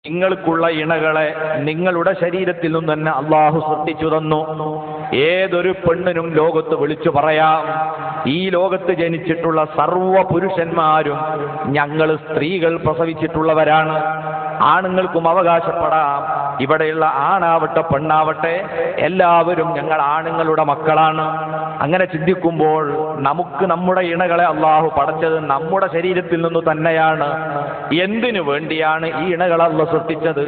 നിങ്ങൾക്കുള്ള ഇണകളെ നിങ്ങളുടെ ശരീരത്തിൽ നിന്ന് തന്നെ അള്ളാഹു സൃഷ്ടിച്ചു തന്നു. ഏതൊരു പെണ്ണിനും ലോകത്ത് വിളിച്ചു പറയാം, ഈ ലോകത്ത് ജനിച്ചിട്ടുള്ള സർവ്വ പുരുഷന്മാരും ഞങ്ങൾ സ്ത്രീകൾ പ്രസവിച്ചിട്ടുള്ളവരാണ്. ആണുങ്ങൾക്കും അവകാശപ്പെടാം, ഇവിടെയുള്ള ആണാവട്ടെ പെണ്ണാവട്ടെ എല്ലാവരും ഞങ്ങൾ ആണുങ്ങളുടെ മക്കളാണ്. അങ്ങനെ ചിന്തിക്കുമ്പോൾ നമുക്ക് നമ്മുടെ ഇണകളെ അള്ളാഹു പടച്ചത് നമ്മുടെ ശരീരത്തിൽ നിന്ന് തന്നെയാണ്. എന്തിനു വേണ്ടിയാണ് ഈ ഇണകളെ അള്ളാഹു സൃഷ്ടിച്ചത്?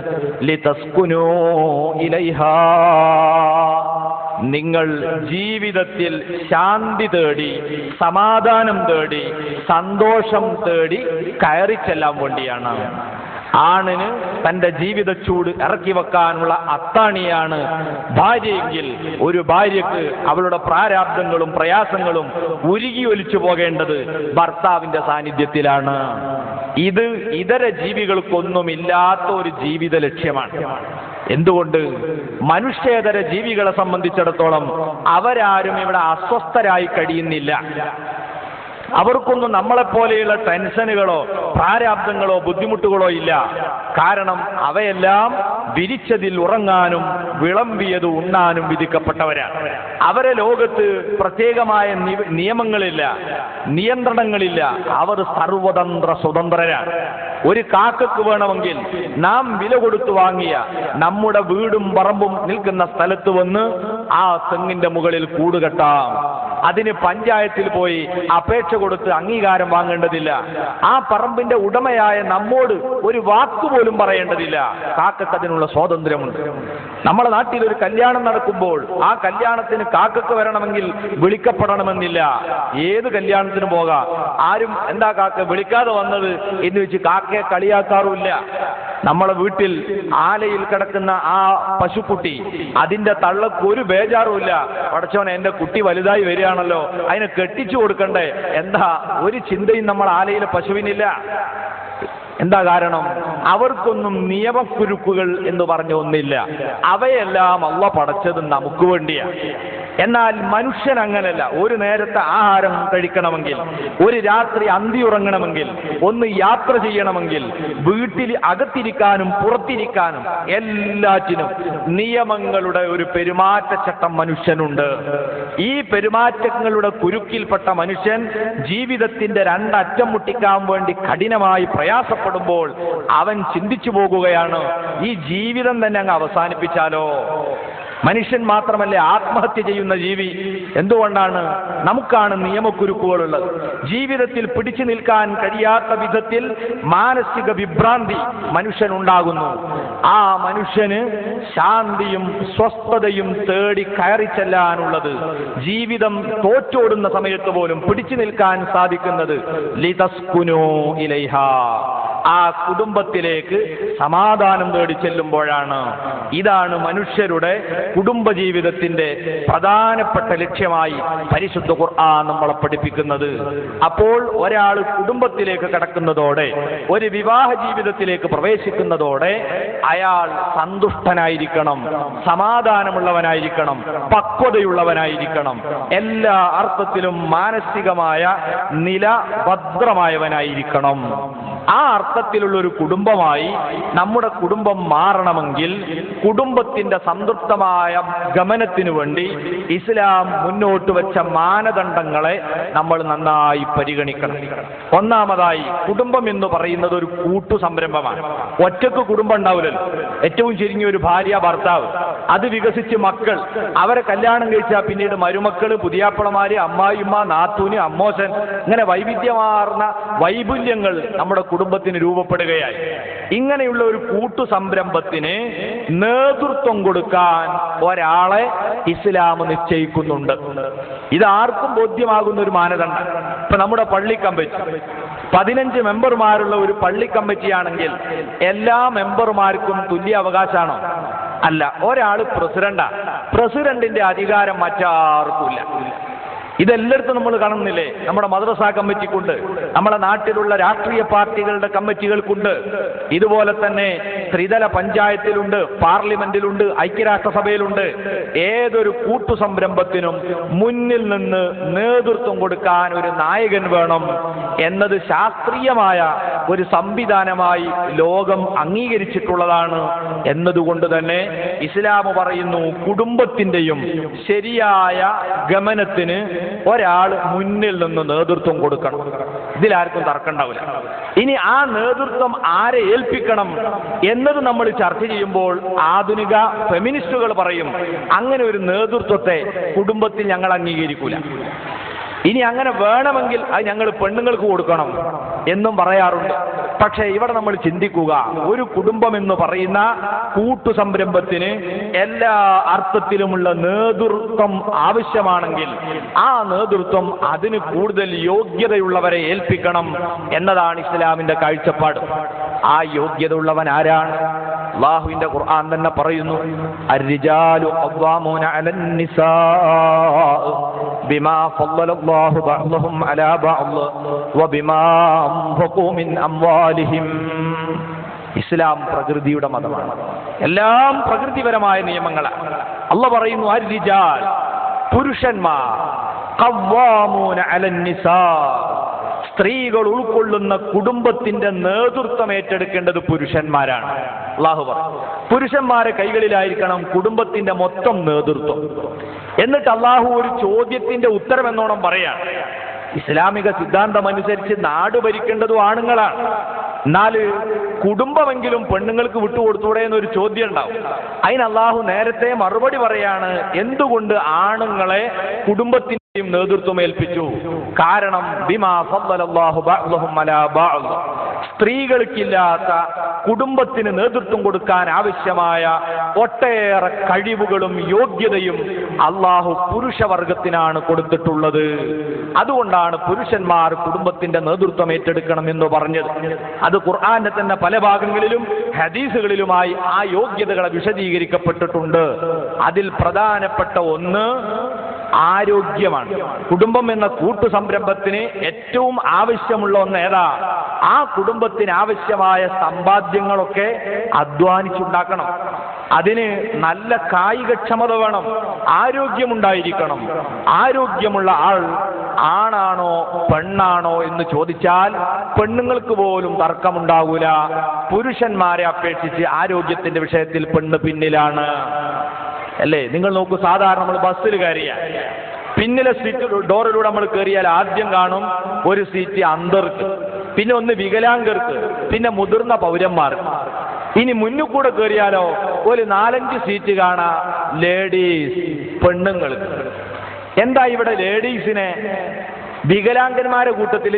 ലിതസ്കുനൂ ഇലൈഹാ, നിങ്ങൾ ജീവിതത്തിൽ ശാന്തി തേടി, സമാധാനം തേടി, സന്തോഷം തേടി കയറി ചെല്ലാൻ വേണ്ടിയാണ്. ആണിന് തന്റെ ജീവിത ചൂട് ഇറക്കി വെക്കാനുള്ള അത്താണിയാണ് ഭാര്യയെങ്കിൽ, ഒരു ഭാര്യക്ക് അവളുടെ പ്രാരാബ്ദങ്ങളും പ്രയാസങ്ങളും ഉരുകി ഒലിച്ചു പോകേണ്ടത് ഭർത്താവിന്റെ സാന്നിധ്യത്തിലാണ്. ഇത് ഇതര ജീവികൾക്കൊന്നുമില്ലാത്ത ഒരു ജീവിത ലക്ഷ്യമാണ്. എന്തുകൊണ്ട്? മനുഷ്യേതര ജീവികളെ സംബന്ധിച്ചിടത്തോളം അവരാരും ഇവിടെ അസ്വസ്ഥരായി കഴിയുന്നില്ല. അവർക്കൊന്നും നമ്മളെപ്പോലെയുള്ള ടെൻഷനുകളോ പ്രാരാബ്ദങ്ങളോ ബുദ്ധിമുട്ടുകളോ ഇല്ല. കാരണം അവയെല്ലാം വിരിച്ചതിൽ ഉറങ്ങാനും വിളമ്പിയത് ഉണ്ണാനും വിധിക്കപ്പെട്ടവരാണ്. അവരെ ലോകത്ത് പ്രത്യേകമായ നിയമങ്ങളില്ല, നിയന്ത്രണങ്ങളില്ല. അവർ സർവതന്ത്ര സ്വതന്ത്രരാണ്. ഒരു കാക്കക്ക് വേണമെങ്കിൽ നാം വില കൊടുത്തു വാങ്ങിയ നമ്മുടെ വീടും പറമ്പും നിൽക്കുന്ന സ്ഥലത്ത് വന്ന് ആ തെങ്ങിന്റെ മുകളിൽ കൂടുകെട്ടാം. അതിന് പഞ്ചായത്തിൽ പോയി അപേക്ഷ കൊടുത്ത് അംഗീകാരം വാങ്ങേണ്ടതില്ല. ആ പറമ്പിന്റെ ഉടമയായ നമ്മോട് ഒരു വാക്കുപോലും പറയേണ്ടതില്ല. കാക്കക്ക് അതിനുള്ള സ്വാതന്ത്ര്യമുണ്ട്. നമ്മുടെ നാട്ടിൽ ഒരു കല്യാണം നടക്കുമ്പോൾ ആ കല്യാണത്തിന് കാക്കക്ക് വരണമെങ്കിൽ വിളിക്കപ്പെടണമെന്നില്ല. ഏത് കല്യാണത്തിനും പോകാം. ആരും എന്താ കാക്ക വിളിക്കാതെ വന്നത് എന്ന് വെച്ച് കാക്കയെ കളിയാക്കാറുമില്ല. നമ്മളെ വീട്ടിൽ ആലയിൽ കിടക്കുന്ന ആ പശുക്കുട്ടി, അതിന്റെ തള്ളക്ക് ഒരു ബേജാറുമില്ല. പടച്ചോനെ, എന്റെ കുട്ടി വലുതായി വരികയാണല്ലോ, അതിനെ കെട്ടിച്ചു കൊടുക്കണ്ടേ, എന്താ ഒരു ചിന്തയും നമ്മൾ ആലയിലെ പശുവിനില്ല. എന്താ കാരണം? അവർക്കൊന്നും നിയമക്കുരുക്കുകൾ എന്ന് പറഞ്ഞ ഒന്നില്ല. അവയെല്ലാം അള്ളാഹു പടച്ചത് നമുക്ക് വേണ്ടിയാണ്. എന്നാൽ മനുഷ്യൻ അങ്ങനല്ല. ഒരു നേരത്തെ ആഹാരം കഴിക്കണമെങ്കിൽ, ഒരു രാത്രി അന്തി ഉറങ്ങണമെങ്കിൽ, ഒന്ന് യാത്ര ചെയ്യണമെങ്കിൽ, വീട്ടിൽ അകത്തിരിക്കാനും പുറത്തിരിക്കാനും എല്ലാറ്റിനും നിയമങ്ങളുടെ ഒരു പെരുമാറ്റച്ചട്ടം മനുഷ്യനുണ്ട്. ഈ പെരുമാറ്റങ്ങളുടെ കുരുക്കിൽപ്പെട്ട മനുഷ്യൻ ജീവിതത്തിന്റെ രണ്ടറ്റം മുട്ടിക്കാൻ വേണ്ടി കഠിനമായി പ്രയാസപ്പെടുമ്പോൾ അവൻ ചിന്തിച്ചു പോകുകയാണ്, ഈ ജീവിതം തന്നെ അങ്ങ് അവസാനിപ്പിച്ചാലോ. മനുഷ്യൻ മാത്രമല്ല ആത്മഹത്യ ചെയ്യുന്ന ജീവി. എന്തുകൊണ്ടാണ്? നമുക്കാണ് നിയമക്കുരുക്കുകളുള്ളത്. ജീവിതത്തിൽ പിടിച്ചു നിൽക്കാൻ കഴിയാത്ത വിധത്തിൽ മാനസിക വിഭ്രാന്തി മനുഷ്യനുണ്ടാകുന്നു. ആ മനുഷ്യന് ശാന്തിയും സ്വസ്ഥതയും തേടി കയറി ചെല്ലാനുള്ളത്, ജീവിതം തോറ്റോടുന്ന സമയത്ത് പോലും പിടിച്ചു നിൽക്കാൻ സാധിക്കുന്നത് ലിതസ്കുനൂ ഇലൈഹാ, ആ കുടുംബത്തിലേക്ക് സമാധാനം തേടി ചെല്ലുമ്പോഴാണ്. ഇതാണ് മനുഷ്യരുടെ കുടുംബജീവിതത്തിന്റെ പ്രധാനപ്പെട്ട ലക്ഷ്യമായി പരിശുദ്ധ ഖുർആൻ നമ്മളെ പഠിപ്പിക്കുന്നത്. അപ്പോൾ ഒരാൾ കുടുംബത്തിലേക്ക് കടക്കുന്നതോടെ, ഒരു വിവാഹ ജീവിതത്തിലേക്ക് പ്രവേശിക്കുന്നതോടെ അയാൾ സന്തുഷ്ടനായിരിക്കണം, സമാധാനമുള്ളവനായിരിക്കണം, പക്വതയുള്ളവനായിരിക്കണം, എല്ലാ അർത്ഥത്തിലും മാനസികമായ നില ഭദ്രമായവനായിരിക്കണം. ആ അർത്ഥത്തിലുള്ള ഒരു കുടുംബമായി നമ്മുടെ കുടുംബം മാറണമെങ്കിൽ കുടുംബത്തിന്റെ സംതൃപ്തമായ ഗമനത്തിനു വേണ്ടി ഇസ്ലാം മുന്നോട്ട് വെച്ച മാനദണ്ഡങ്ങളെ നമ്മൾ നന്നായി പരിഗണിക്കണം. ഒന്നാമതായി, കുടുംബം എന്ന് പറയുന്നത് ഒരു കൂട്ടു സംരംഭമാണ്. ഒറ്റക്ക് കുടുംബം ഉണ്ടാവില്ലല്ലോ. ഏറ്റവും ചുരുങ്ങിയ ഒരു ഭാര്യ ഭർത്താവ്, അത് വികസിച്ച് മക്കൾ, അവരെ കല്യാണം കഴിച്ചാൽ പിന്നീട് മരുമക്കള്, പുതിയാപ്പളമാര്, അമ്മായിമ്മ, നാത്തൂന്, അമ്മോശൻ, ഇങ്ങനെ വൈവിധ്യമാർന്ന വൈപുല്യങ്ങൾ നമ്മുടെ കുടുംബത്തിന് രൂപപ്പെടുകയായി. ഇങ്ങനെയുള്ള ഒരു കൂട്ടു സംരംഭത്തിന് നേതൃത്വം കൊടുക്കാൻ ഒരാളെ ഇസ്ലാം നിശ്ചയിക്കുന്നുണ്ട്. ഇതാർക്കും ബോധ്യമാകുന്ന ഒരു മാനദണ്ഡം. ഇപ്പൊ നമ്മുടെ പള്ളി കമ്മിറ്റി 15 മെമ്പർമാരുള്ള ഒരു പള്ളി കമ്മിറ്റിയാണെങ്കിൽ എല്ലാ മെമ്പർമാർക്കും തുല്യ അവകാശമാണോ? അല്ല. ഒരാൾ പ്രസിഡന്റാ. പ്രസിഡന്റിന്റെ അധികാരം മറ്റാർക്കുമില്ല. ഇതെല്ലായിടത്തും നമ്മൾ കാണുന്നില്ലേ? നമ്മുടെ മദ്രസ കമ്മിറ്റിക്കുണ്ട്, നമ്മുടെ നാട്ടിലുള്ള രാഷ്ട്രീയ പാർട്ടികളുടെ കമ്മിറ്റികൾക്കുണ്ട്, ഇതുപോലെ തന്നെ ത്രിതല പഞ്ചായത്തിലുണ്ട്, പാർലമെന്റിലുണ്ട്, ഐക്യരാഷ്ട്രസഭയിലുണ്ട്. ഏതൊരു കൂട്ടുസംരംഭത്തിനും മുന്നിൽ നിന്ന് നേതൃത്വം കൊടുക്കാൻ ഒരു നായകൻ വേണം എന്നത് ശാസ്ത്രീയമായ ഒരു സംവിധാനമായി ലോകം അംഗീകരിച്ചിട്ടുള്ളതാണ്. എന്നതുകൊണ്ട് തന്നെ ഇസ്ലാം പറയുന്നു, കുടുംബത്തിന്റെയും ശരിയായ ഗമനത്തിന് ഒരാൾ മുന്നിൽ നിന്ന് നേതൃത്വം കൊടുക്കണം. ഇതിലാർക്കും തർക്കമുണ്ടാവില്ല. ഇനി ആ നേതൃത്വം ആരെ ഏൽപ്പിക്കണം എന്നത് നമ്മൾ ചർച്ച ചെയ്യുമ്പോൾ ആധുനിക ഫെമിനിസ്റ്റുകൾ പറയും, അങ്ങനെ ഒരു നേതൃത്വത്തെ കുടുംബത്തിൽ ഞങ്ങൾ അംഗീകരിക്കൂല. ഇനി അങ്ങനെ വേണമെങ്കിൽ അത് ഞങ്ങൾ പെണ്ണുങ്ങൾക്ക് കൊടുക്കണം എന്നും പറയാറുണ്ട്. പക്ഷേ ഇവിടെ നമ്മൾ ചിന്തിക്കുക, ഒരു കുടുംബം എന്ന് പറയുന്ന കൂട്ടുസംരംഭത്തിന് എല്ലാ അർത്ഥത്തിലുമുള്ള നേതൃത്വം ആവശ്യമാണെങ്കിൽ ആ നേതൃത്വം അതിന് കൂടുതൽ യോഗ്യതയുള്ളവരെ ഏൽപ്പിക്കണം എന്നതാണ് ഇസ്ലാമിന്റെ കാഴ്ചപ്പാട്. ആ യോഗ്യത ഉള്ളവൻ ആരാണ്? അല്ലാഹുവിന്റെ ഖുർആൻ തന്നെ പറയുന്നു, അർരിജാലു ഖവ്വാമൂന അലൻ നിസാ ബിമാ ഫളലല്ലാഹു ബഅ്ദഹും അലാ ബഅദ് വബിമാ അൻഫഖൂ മിൻ അംവാലിഹിം. ഇസ്ലാം പ്രകൃതിയുടെ മതമാണ്. എല്ലാം പ്രകൃതിപരമായ നിയമങ്ങളാണ്. അല്ലാഹു പറയുന്നു, അർരിജാൽ പുരുഷന്മാർ, ഖവ്വാമൂന അലൻ നിസാ സ്ത്രീകൾ ഉൾക്കൊള്ളുന്ന കുടുംബത്തിന്റെ നേതൃത്വം ഏറ്റെടുക്കേണ്ടത് പുരുഷന്മാരാണ്. അല്ലാഹു പറഞ്ഞു, പുരുഷന്മാരെ കൈകളിലായിരിക്കണം കുടുംബത്തിന്റെ മൊത്തം നേതൃത്വം. എന്നിട്ട് അല്ലാഹു ഒരു ചോദ്യത്തിന്റെ ഉത്തരം എന്നോണം പറയാണ്, ഇസ്ലാമിക സിദ്ധാന്തം അനുസരിച്ച് നാട് ഭരിക്കേണ്ടതും ആണുങ്ങളാണ്, എന്നാൽ കുടുംബമെങ്കിലും പെണ്ണുങ്ങൾക്ക് വിട്ടുകൊടുത്തൂടെ എന്നൊരു ചോദ്യം ഉണ്ടാവും. അതിന് അല്ലാഹു നേരത്തെ മറുപടി പറയാണ്, എന്തുകൊണ്ട് ആണുങ്ങളെ കുടുംബത്തിന്റെയും നേതൃത്വം ഏൽപ്പിച്ചു? കാരണം ബിമാ ഫളലല്ലാഹു ബഅ്ദഹും അലാ ബഅദ്, സ്ത്രീകൾക്കില്ലാത്ത കുടുംബത്തിന് നേതൃത്വം കൊടുക്കാൻ ആവശ്യമായ ഒട്ടേറെ കഴിവുകളും യോഗ്യതയും അല്ലാഹു പുരുഷവർഗത്തിനാണ് കൊടുത്തിട്ടുള്ളത്. അതുകൊണ്ടാണ് പുരുഷന്മാർ കുടുംബത്തിന്റെ നേതൃത്വം ഏറ്റെടുക്കണം എന്ന് പറഞ്ഞത്. അത് ഖുർആന്റെ തന്നെ പല ഭാഗങ്ങളിലും ഹദീസുകളിലുമായി ആ യോഗ്യതകളെ വിശദീകരിക്കപ്പെട്ടിട്ടുണ്ട്. അതിൽ പ്രധാനപ്പെട്ട ഒന്ന് ആരോഗ്യമാണ്. കുടുംബം എന്ന കൂട്ടുസംരംഭത്തിന് ഏറ്റവും ആവശ്യമുള്ള ഒന്ന് ഏതാ? ആ കുടുംബത്തിന് ആവശ്യമായ സമ്പാദ്യങ്ങളൊക്കെ അധ്വാനിച്ചുണ്ടാക്കണം. അതിന് നല്ല കായികക്ഷമത വേണം, ആരോഗ്യമുണ്ടായിരിക്കണം. ആരോഗ്യമുള്ള ആൾ ആണാണോ പെണ്ണാണോ എന്ന് ചോദിച്ചാൽ പെണ്ണുങ്ങൾക്ക് പോലും തർക്കമുണ്ടാകൂല. പുരുഷന്മാരെ അപേക്ഷിച്ച് ആരോഗ്യത്തിന്റെ വിഷയത്തിൽ പെണ്ണ് പിന്നിലാണ്. അല്ലേ? നിങ്ങൾ നോക്കൂ, സാധാരണ നമ്മൾ ബസ്സിൽ കയറിയാൽ പിന്നിലെ സീറ്റ് ഡോറിലൂടെ നമ്മൾ കയറിയാൽ ആദ്യം കാണും ഒരു സീറ്റ് അന്ധർക്ക്, പിന്നെ ഒന്ന് വികലാംഗർക്ക്, പിന്നെ മുതിർന്ന പൗരന്മാർക്ക്. ഇനി മുന്നിൽ കൂടെ കയറിയാലോ ഒരു 4-5 സീറ്റ് കാണാ ലേഡീസ്, പെണ്ണുങ്ങൾക്ക്. എന്താ ഇവിടെ ലേഡീസിനെ വികലാംഗന്മാരെ കൂട്ടത്തിൽ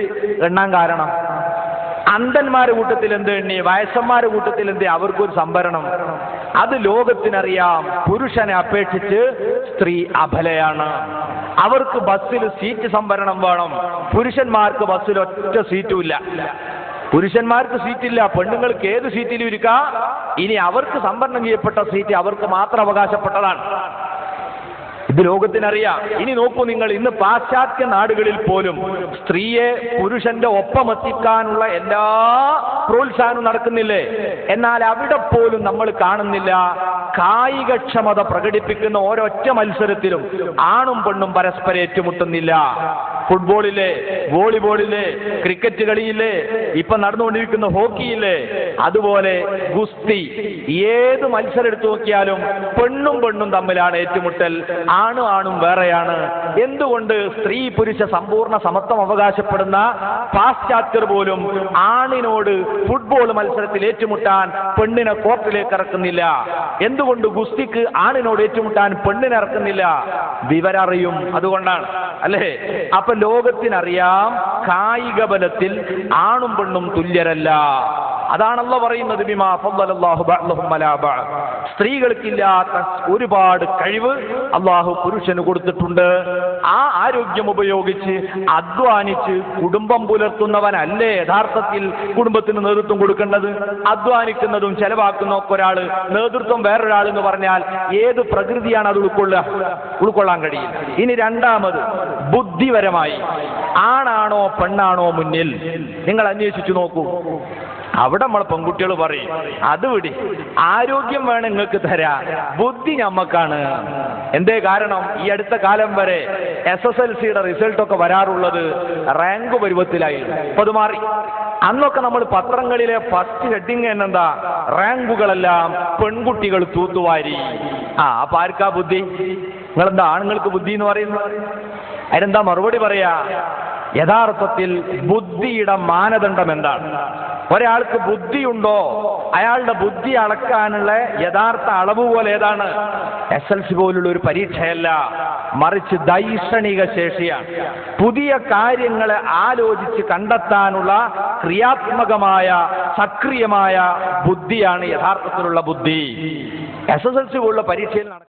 എണ്ണാൻ കാരണം? അന്ധന്മാരുടെ കൂട്ടത്തിൽ എന്ത് എണ്ണി? വയസ്സന്മാരുടെ കൂട്ടത്തിൽ എന്ത്? അവർക്കൊരു സംവരണം. അത് ലോകത്തിനറിയാം, പുരുഷനെ അപേക്ഷിച്ച് സ്ത്രീ അബലയാണ്. അവർക്ക് ബസ്സിൽ സീറ്റ് സംവരണം വേണം. പുരുഷന്മാർക്ക് ബസ്സിൽ ഒറ്റ സീറ്റും ഇല്ല. പുരുഷന്മാർക്ക് സീറ്റില്ല, പെണ്ണുങ്ങൾക്ക് ഏത് സീറ്റിലും ഇരിക്കാം. ഇനി അവർക്ക് സംവരണം ചെയ്യപ്പെട്ട സീറ്റ് അവർക്ക് മാത്രം അവകാശപ്പെട്ടതാണ്. ഇത് ലോകത്തിനറിയാം. ഇനി നോക്കൂ നിങ്ങൾ, ഇന്ന് പാശ്ചാത്യ നാടുകളിൽ പോലും സ്ത്രീയെ പുരുഷന്റെ ഒപ്പമെത്തിക്കാനുള്ള എല്ലാ പ്രോത്സാഹനവും നടക്കുന്നില്ലേ? എന്നാൽ അവിടെ പോലും നമ്മൾ കാണുന്നില്ല കായികക്ഷമത പ്രകടിപ്പിക്കുന്ന ഒരൊറ്റ മത്സരത്തിലും ആണും പെണ്ണും പരസ്പരം ഏറ്റുമുട്ടുന്നില്ല. ഫുട്ബോളിലെ, വോളിബോളിലെ, ക്രിക്കറ്റ് കളിയില്ലേ, ഇപ്പൊ നടന്നുകൊണ്ടിരിക്കുന്ന ഹോക്കിയില്ലേ, അതുപോലെ ഗുസ്തി, ഏത് മത്സരം എടുത്തു നോക്കിയാലും പെണ്ണും തമ്മിലാണ് ഏറ്റുമുട്ടൽ. ആണും വേറെയാണ്. എന്തുകൊണ്ട്? സ്ത്രീ പുരുഷ സമ്പൂർണ്ണ സമത്വം അവകാശപ്പെടുന്ന പാശ്ചാത്യർ പോലും ആണിനോട് ഫുട്ബോൾ മത്സരത്തിൽ ഏറ്റുമുട്ടാൻ പെണ്ണിനെ കോർട്ടിലേക്ക് ഇറക്കുന്നില്ല. എന്തുകൊണ്ട് ഗുസ്തിക്ക് ആണിനോട് ഏറ്റുമുട്ടാൻ പെണ്ണിനെ ഇറക്കുന്നില്ല? വിവരറിയും, അതുകൊണ്ടാണ്. അല്ലേ? അപ്പൊ ലോകത്തിനറിയാം, കായിക ബലത്തിൽ ആണും പെണ്ണും തുല്യരല്ല. അതാണല്ലോ പറയുന്നത്, ബിമാ ഫദ്ദലല്ലാഹു ബഅ്ദഹും അലാ ബഅദ്. സ്ത്രീകൾക്കില്ലാത്ത ഒരുപാട് കഴിവ് അള്ളാഹു പുരുഷന് കൊടുത്തിട്ടുണ്ട്. ആ ആരോഗ്യം ഉപയോഗിച്ച് അധ്വാനിച്ച് കുടുംബം പുലർത്തുന്നവനല്ലേ യഥാർത്ഥത്തിൽ കുടുംബത്തിന് നേതൃത്വം കൊടുക്കേണ്ടത്? അധ്വാനിക്കുന്നതും ചെലവാക്കുന്ന ഒക്കെ ഒരാള്, നേതൃത്വം വേറൊരാൾ എന്ന് പറഞ്ഞാൽ ഏത് പ്രകൃതിയാണ് അത് ഉൾക്കൊള്ളാൻ കഴിയും? ഇനി രണ്ടാമത്, ബുദ്ധിപരമായി ആണാണോ പെണ്ണാണോ മുന്നിൽ? നിങ്ങൾ അന്വേഷിച്ചു നോക്കൂ. അവിടെ നമ്മൾ പെൺകുട്ടികൾ പറയും, അത് വിടി, ആരോഗ്യം വേണം നിങ്ങൾക്ക് തരാം, ബുദ്ധി ഞമ്മക്കാണ്. എന്തേ കാരണം? ഈ അടുത്ത കാലം വരെ SSLCയുടെ റിസൾട്ടൊക്കെ വരാറുള്ളത് റാങ്ക് പരുവത്തിലായിരുന്നു. അപ്പൊ അത് മാറി. അന്നൊക്കെ നമ്മൾ പത്രങ്ങളിലെ ഫസ്റ്റ് ഹെഡിങ് എന്നെന്താ? റാങ്കുകളെല്ലാം പെൺകുട്ടികൾ തൂത്തുവാരി. അപ്പൊ ആർക്കാ ബുദ്ധി? നിങ്ങളെന്താ ആണുങ്ങൾക്ക് ബുദ്ധി എന്ന് പറയുന്നത്? അതിനെന്താ മറുപടി പറയാ? യഥാർത്ഥത്തിൽ ബുദ്ധിയുടെ മാനദണ്ഡം എന്താണ്? ഒരാൾക്ക് ബുദ്ധിയുണ്ടോ? അയാളുടെ ബുദ്ധി അളക്കാനുള്ള യഥാർത്ഥ അളവ് പോലെ ഏതാണ്? SLC പോലുള്ള ഒരു പരീക്ഷയല്ല, മറിച്ച് ദൈക്ഷണിക ശേഷിയാണ്. പുതിയ കാര്യങ്ങളെ ആലോചിച്ച് കണ്ടെത്താനുള്ള ക്രിയാത്മകമായ സക്രിയമായ ബുദ്ധിയാണ് യഥാർത്ഥത്തിലുള്ള ബുദ്ധി. SSLC പോലുള്ള പരീക്ഷയിൽ